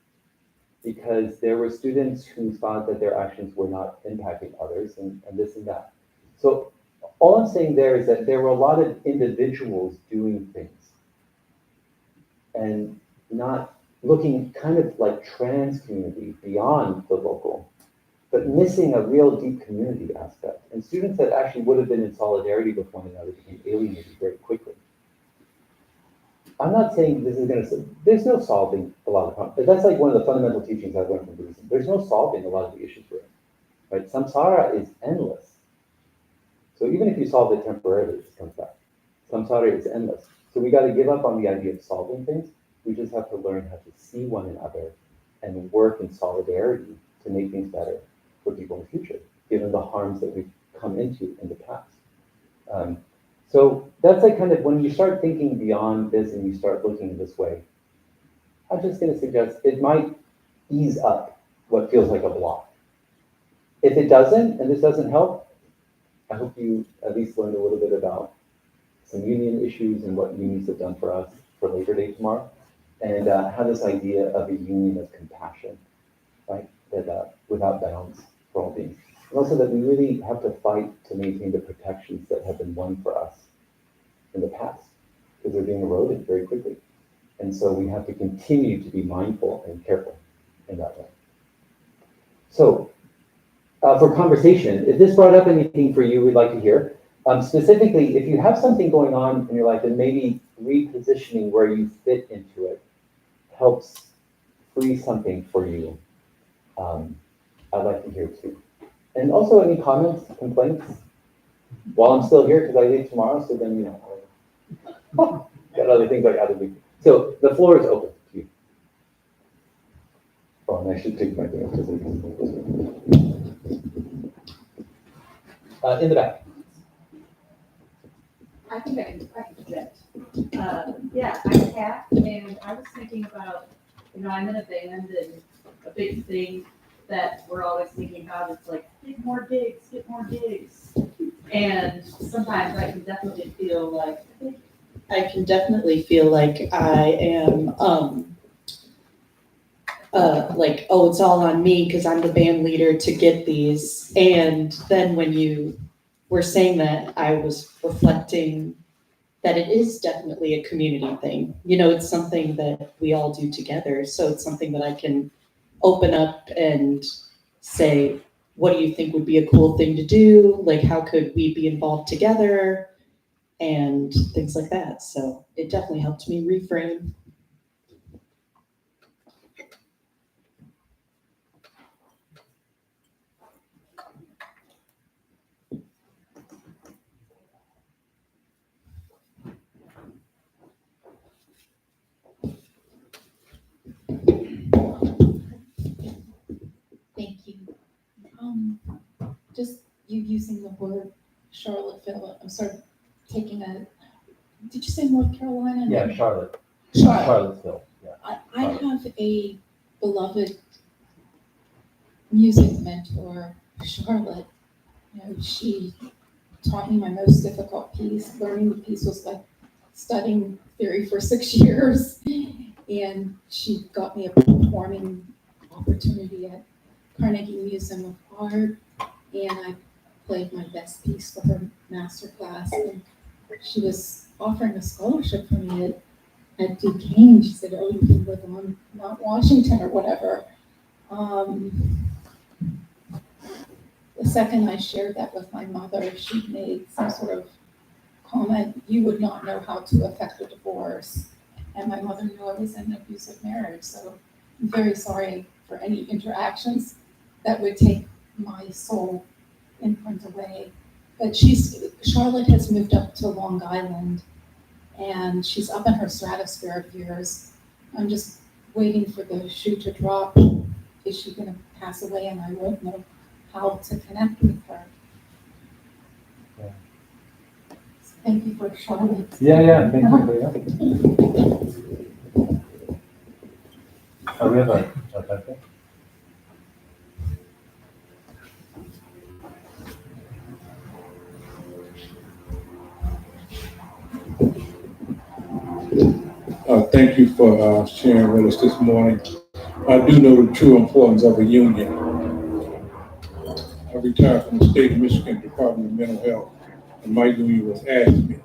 because there were students who thought that their actions were not impacting others and this and that. So all I'm saying there is that there were a lot of individuals doing things and not looking kind of like trans community beyond the local, but missing a real deep community aspect. And students that actually would have been in solidarity with one another became alienated very quickly. I'm not saying this is going to, there's no solving a lot of problems. That's like one of the fundamental teachings I've learned from Buddhism. There's no solving a lot of the issues we're in, right? Samsara is endless. So even if you solve it temporarily, it comes back. Samsara is endless. So we got to give up on the idea of solving things. We just have to learn how to see one another and work in solidarity to make things better for people in the future, given the harms that we've come into in the past. So that's like kind of when you start thinking beyond this and you start looking this way, I'm just going to suggest it might ease up what feels like a block. If it doesn't, and this doesn't help, I hope you at least learned a little bit about some union issues and what unions have done for us for Labor Day tomorrow, and how this idea of a union of compassion, right, that without bounds for all beings. And also that we really have to fight to maintain the protections that have been won for us in the past, because they're being eroded very quickly. And so we have to continue to be mindful and careful in that way. So for conversation, if this brought up anything for you we'd like to hear, specifically, if you have something going on in your life and maybe repositioning where you fit into it helps free something for you, I'd like to hear too. And also any comments, complaints, while I'm still here, because I leave tomorrow, so then, got other things I gotta do. So the floor is open to you. Oh, and I should take my thing up because in the back. I think I can project. Yeah, I'm Kat, and I was thinking about, I'm in a band, and a big thing that we're always thinking about is like, get more gigs. And sometimes I can definitely feel like I am like, oh, it's all on me because I'm the band leader to get these. And then when you were saying that, I was reflecting that it is definitely a community thing. You know, it's something that we all do together. So it's something that I can open up and say, what do you think would be a cool thing to do? Like, how could we be involved together? And things like that. So it definitely helped me reframe. Thank you. Just you using the word Charlottesville, I'm sort of taking a, did you say North Carolina? Yeah, Charlotte, Charlotte. Charlottesville, yeah. I have a beloved music mentor, Charlotte. You know, she taught me my most difficult piece. Learning the piece was like studying theory for 6 years. And she got me a performing opportunity at Carnegie Museum of Art. And I played my best piece for her master class. And she was offering a scholarship for me at Duquesne. She said, oh, you can live on Mount Washington or whatever. The second I shared that with my mother, she made some sort of comment, you would not know how to effect a divorce. And my mother knew I was in an abusive marriage. So I'm very sorry for any interactions that would take my soul imprint away. But Charlotte has moved up to Long Island and she's up in her stratosphere of years. I'm just waiting for the shoe to drop. Is she gonna pass away and I won't know how to connect with her? Yeah. So thank you for Charlotte. Yeah, thank you for that. Oh, we have a okay. Thank you for sharing with us this morning. I do know the true importance of a union. I retired from the state of Michigan Department of Mental Health, and my union was ASME,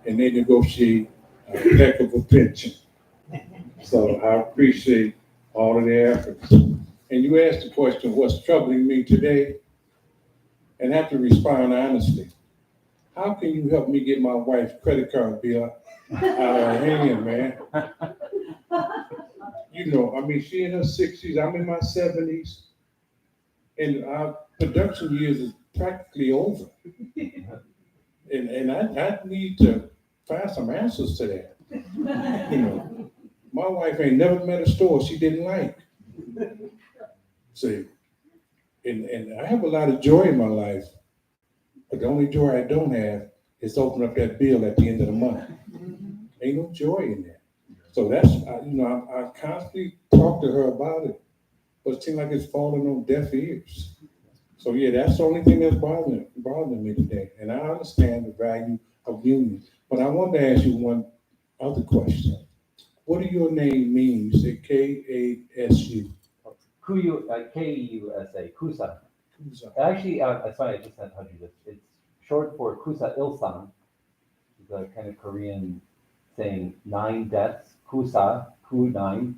and they negotiate a heck of a pension. So I appreciate all of their efforts. And you asked the question, what's troubling me today? And I have to respond honestly. How can you help me get my wife's credit card bill out of her hand, man? You know, I mean, she in her 60s, I'm in my 70s, and our production years is practically over. And I need to find some answers to that. You know, my wife ain't never met a store she didn't like. See, and I have a lot of joy in my life, but the only joy I don't have is open up that bill at the end of the month. Ain't no joy in that. So that's, I constantly talk to her about it, but it seems like it's falling on deaf ears. So yeah, that's the only thing that's bothering me today. And I understand the value of union, but I want to ask you one other question. What do your name mean? You say K-A-S-U. K-U-S-A, Kusa. Actually, it's funny, I just had told you this. It's short for Kusa Ilsan, the kind of Korean saying 9 deaths, Kusa, Ku 9,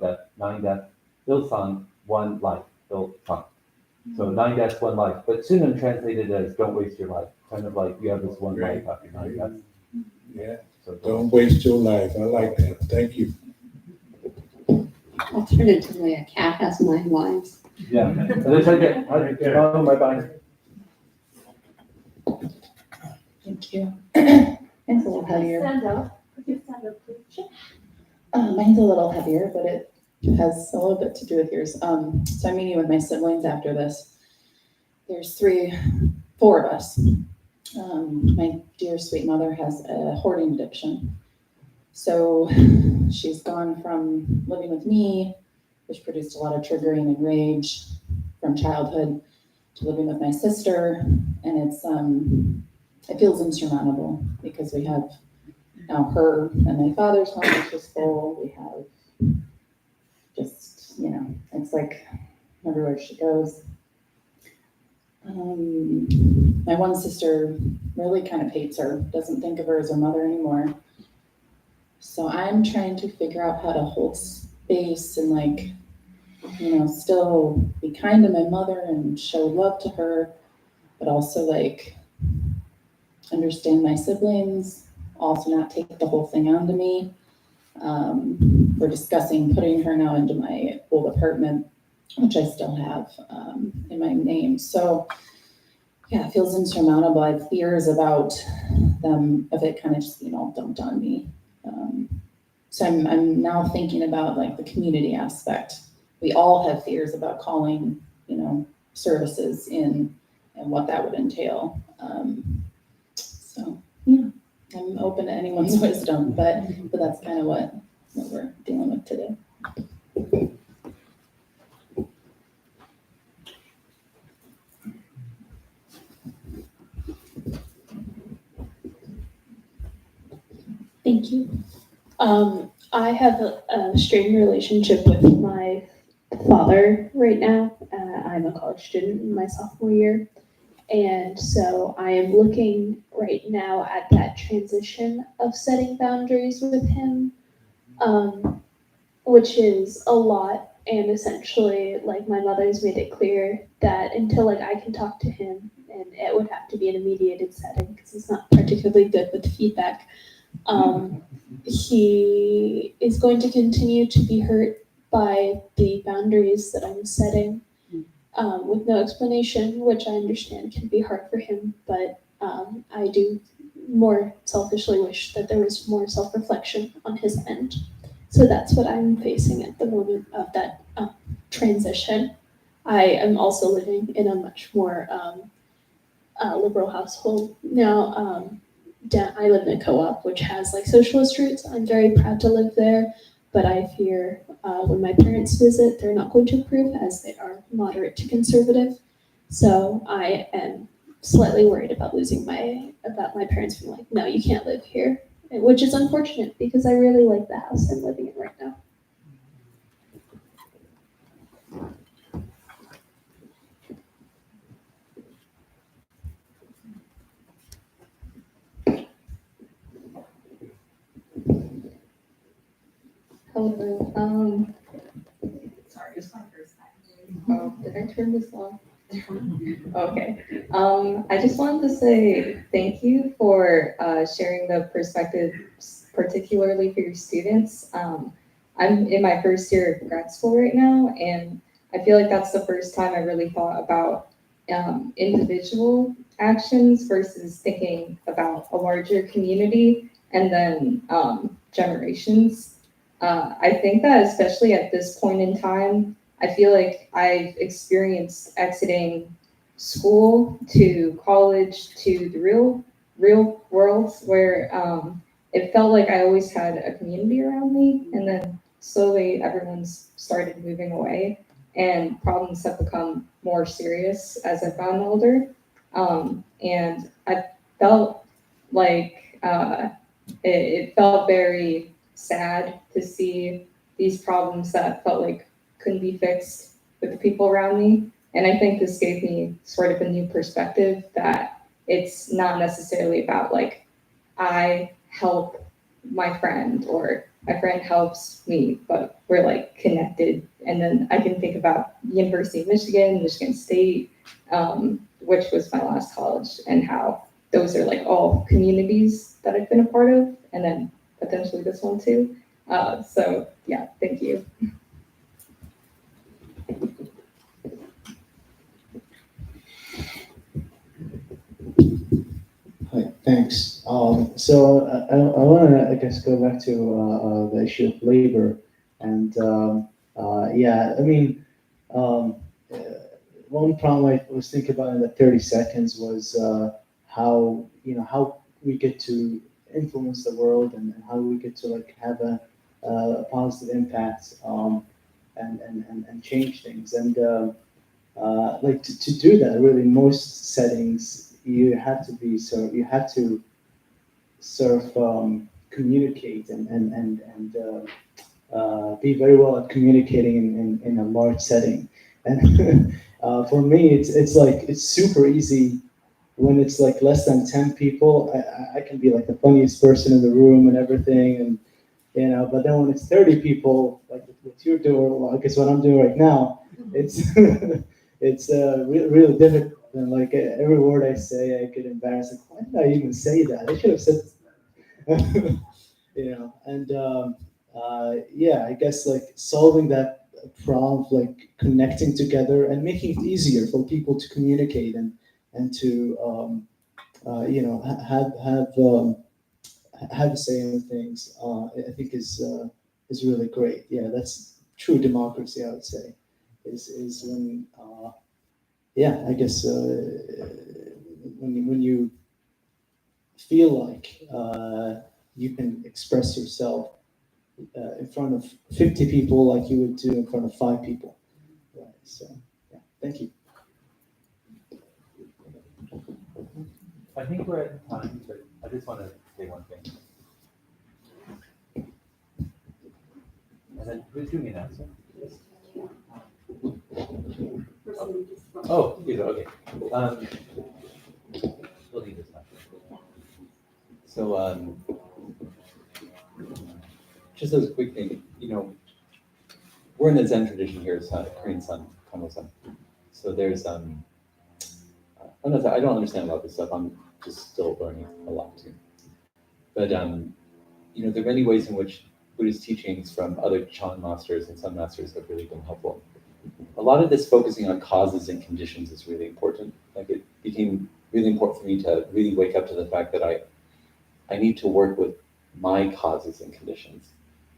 death, 9 deaths, Ilsan, 1 life, Ilsan. So 9 deaths, 1 life. But synonym translated as don't waste your life. Kind of like you have this one life after 9 deaths. Yeah, So don't waste your life. I like that. Thank you. Alternatively, a cat has 9 lives. yeah. There's like that. Oh, my bye. Thank you. Mine's a little heavier. Stand up. Could you stand up, please? Mine's a little heavier, but it has a little bit to do with yours. So I'm meeting with my siblings after this. There's 4 of us. My dear sweet mother has a hoarding addiction. So she's gone from living with me, which produced a lot of triggering and rage from childhood, to living with my sister. And it feels insurmountable because we have now her and my father's home, which is full. We have just like everywhere she goes. My one sister really kind of hates her, doesn't think of her as her mother anymore. So I'm trying to figure out how to hold space and like, still be kind to my mother and show love to her, but also like understand my siblings, also not take the whole thing onto me. We're discussing putting her now into my old apartment, which I still have in my name. So yeah, it feels insurmountable. I have fears about them, of it kind of just being all dumped on me. So I'm now thinking about like the community aspect. We all have fears about calling, services in and what that would entail. So yeah, I'm open to anyone's wisdom, but that's kind of what we're dealing with today. Thank you. I have a strained relationship with my father right now. I'm a college student in my sophomore year. And so I am looking right now at that transition of setting boundaries with him, which is a lot. And essentially, like, my mother's made it clear that until like I can talk to him, and it would have to be an mediated setting because he's not particularly good with feedback. He is going to continue to be hurt by the boundaries that I'm setting, with no explanation, which I understand can be hard for him, but I do more selfishly wish that there was more self-reflection on his end. So that's what I'm facing at the moment of that transition. I am also living in a much more liberal household now. I live in a co-op which has like socialist roots. I'm very proud to live there, but I fear when my parents visit, they're not going to approve as they are moderate to conservative. So I am slightly worried about my parents being like, no, you can't live here, which is unfortunate because I really like the house I'm living in right now. Hello. Sorry, it's my first time. Oh, did I turn this off? Okay. I just wanted to say thank you for sharing the perspectives, particularly for your students. I'm in my first year of grad school right now, and I feel like that's the first time I really thought about individual actions versus thinking about a larger community and then generations. I think that especially at this point in time, I feel like I've experienced exiting school to college to the real world where it felt like I always had a community around me, and then slowly everyone's started moving away and problems have become more serious as I've gotten older. And I felt like it felt very sad to see these problems that felt like couldn't be fixed with the people around me. And I think this gave me sort of a new perspective that it's not necessarily about like, I help my friend or my friend helps me, but we're like connected. And then I can think about the University of Michigan, Michigan State, which was my last college, and how those are like all communities that I've been a part of, and then potentially this one too. So yeah, thank you. Hi, thanks. So I want to, I guess, go back to the issue of labor, and yeah, I mean, one problem I was thinking about in the 30 seconds was how we get to influence the world and how we get to like have a positive impact and change things, and like to do that really in most settings you have to communicate and be very well at communicating in a large setting. And for me, it's like, it's super easy when it's like less than 10 people. I can be like the funniest person in the room and everything, and you know, but then when it's 30 people, like what you're doing, well, I guess what I'm doing right now, it's it's really difficult. And like every word I say, I get embarrassed. Like, why did I even say that? I should have said, you know. And yeah, I guess like solving that problem, like connecting together and making it easier for people to communicate and to you know, have a say in things. I think is really great. Yeah, that's true democracy, I would say. Is when yeah, I guess when you feel like you can express yourself in front of 50 people like you would do in front of 5 people. Right. So yeah, thank you. I think we're at time, but I just want to say one thing. And then who's doing the announcement? Oh, you know, okay. We'll leave this now. So, just as a quick thing, you know, we're in the Zen tradition here, Korean Sun, Kamo Sun. So there's, I don't understand a lot of this stuff. I'm just still learning a lot too. But, you know, there are many ways in which Buddhist teachings from other Chan masters and Sun masters have really been helpful. A lot of this focusing on causes and conditions is really important. Like, it became really important for me to really wake up to the fact that I need to work with my causes and conditions,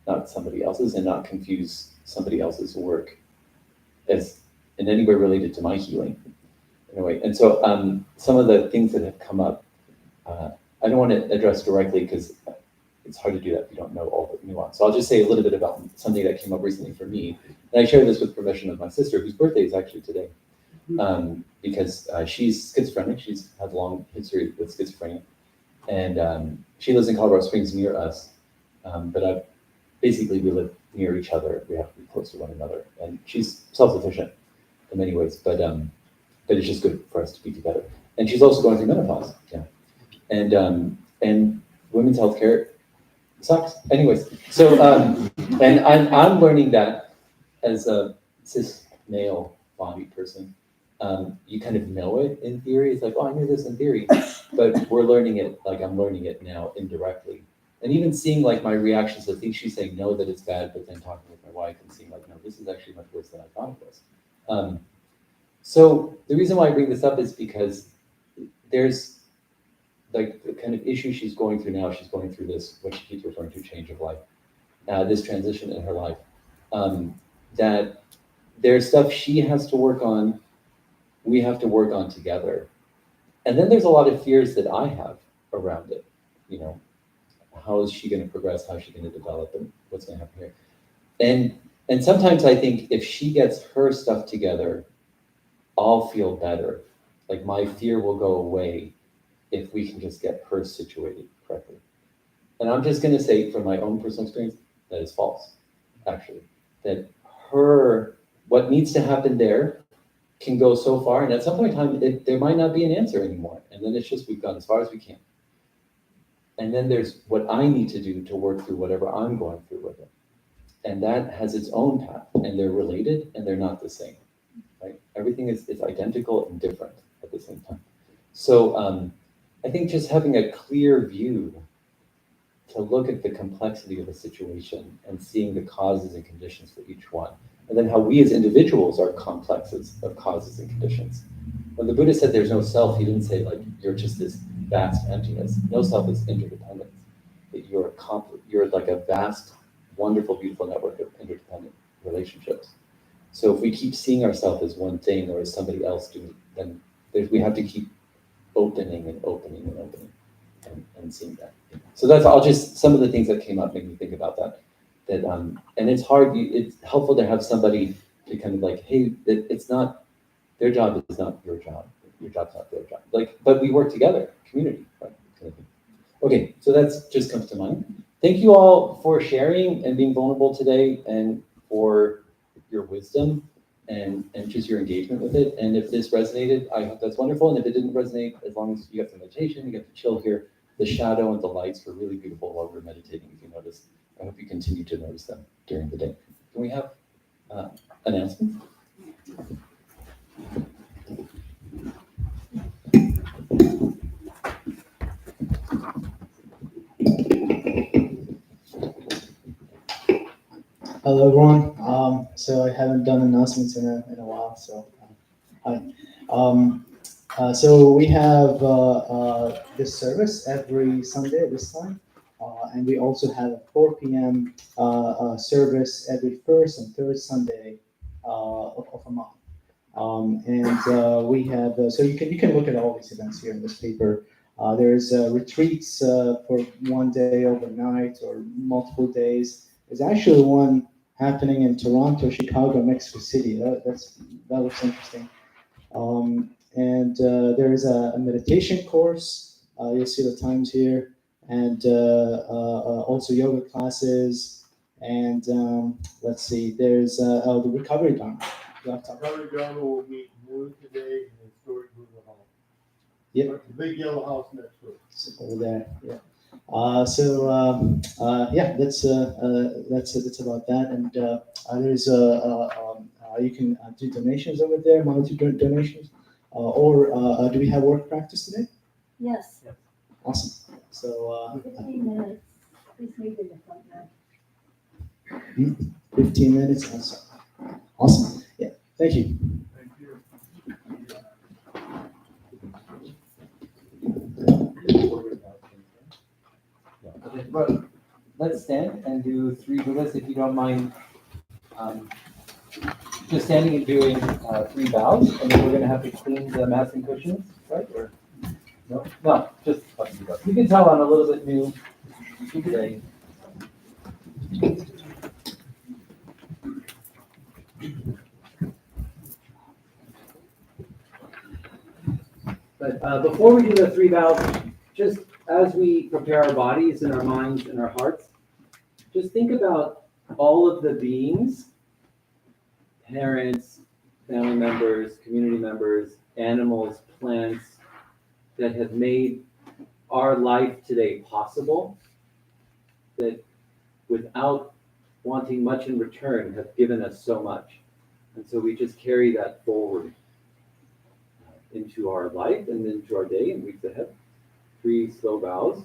not somebody else's, and not confuse somebody else's work as in any way related to my healing in a way. And so some of the things that have come up, I don't want to address directly because it's hard to do that if you don't know all the nuance. So I'll just say a little bit about something that came up recently for me. And I share this with permission of my sister, whose birthday is actually today, because she's schizophrenic. She's had a long history with schizophrenia. And she lives in Colorado Springs near us. But basically we live near each other. We have to be close to one another. And she's self-sufficient in many ways, but it's just good for us to be together. And she's also going through menopause. Yeah. And women's healthcare sucks. Anyways, so and I'm learning that as a cis male body person, you kind of know it in theory. It's like, oh, I knew this in theory, but we're learning it, like I'm learning it now indirectly. And even seeing like my reactions to things she's saying, no, that it's bad, but then talking with my wife and seeing like, no, this is actually much worse than I thought it was. So the reason why I bring this up is because there's like the kind of issue she's going through now. She's going through this, what she keeps referring to, change of life, this transition in her life, that there's stuff she has to work on, we have to work on together. And then there's a lot of fears that I have around it. You know, how is she going to progress? How is she going to develop? And what's going to happen here? And sometimes I think if she gets her stuff together, I'll feel better. Like my fear will go away if we can just get her situated correctly. And I'm just going to say from my own personal experience, that is false, actually. That what needs to happen there can go so far, and at some point in time, there might not be an answer anymore. And then it's just, we've gone as far as we can. And then there's what I need to do to work through whatever I'm going through with it. And that has its own path, and they're related and they're not the same, right? Everything is identical and different at the same time. So I think just having a clear view to look at the complexity of a situation and seeing the causes and conditions for each one, and then how we as individuals are complexes of causes and conditions. When the Buddha said there's no self, he didn't say like, you're just this vast emptiness. No self is interdependence. That you're like a vast, wonderful, beautiful network of interdependent relationships. So if we keep seeing ourselves as one thing or as somebody else doing, then we have to keep opening and opening and opening and seeing that. So that's all just some of the things that came up made me think about that. And it's hard, it's helpful to have somebody to kind of like, hey, it's not, their job is not your job. Your job's not their job. Like, but we work together, community, right? Kind of thing. Okay, so that's just comes to mind. thank you all for sharing and being vulnerable today and for your wisdom and just your engagement with it. And if this resonated, I hope that's wonderful. And if it didn't resonate, as long as you got some meditation, you get to chill here. The shadow and the lights were really beautiful while we were meditating, if you noticed. I hope you continue to notice them during the day. Can we have announcements? Hello, everyone. So I haven't done announcements in a while, so hi. So we have this service every Sunday at this time, and we also have a 4 p.m. Service every first and third Sunday of a month. We have so you can look at all these events here in this paper. There's retreats for one day overnight or multiple days. There's actually one happening in Toronto, Chicago, Mexico City. That looks interesting. There is a meditation course. You'll see the times here, and also yoga classes. And let's see, there's the recovery Dharma. Recovery Dharma will meet noon today in historic Google Hall. Yep. The big yellow house next door. Over there, yeah. Yeah, that's about that. And there's you can do donations over there, monetary donations, or do we have work practice today? Yes. Awesome. So 15 minutes. Please meet in the front now. 15 minutes. Awesome. Yeah. Thank you. Thank you. Okay, well, let's stand and do 3 Buddhas, if you don't mind. Just standing and doing 3 bows, and then we're going to have to clean the mats and cushions, right? Or no? No, just you can tell I'm a little bit new today. But before we do the 3 vows, just as we prepare our bodies and our minds and our hearts, just think about all of the beings, parents, family members, community members, animals, plants, that have made our life today possible, that without wanting much in return have given us so much. And so we just carry that forward into our life and into our day and weeks ahead. 3 slow bows.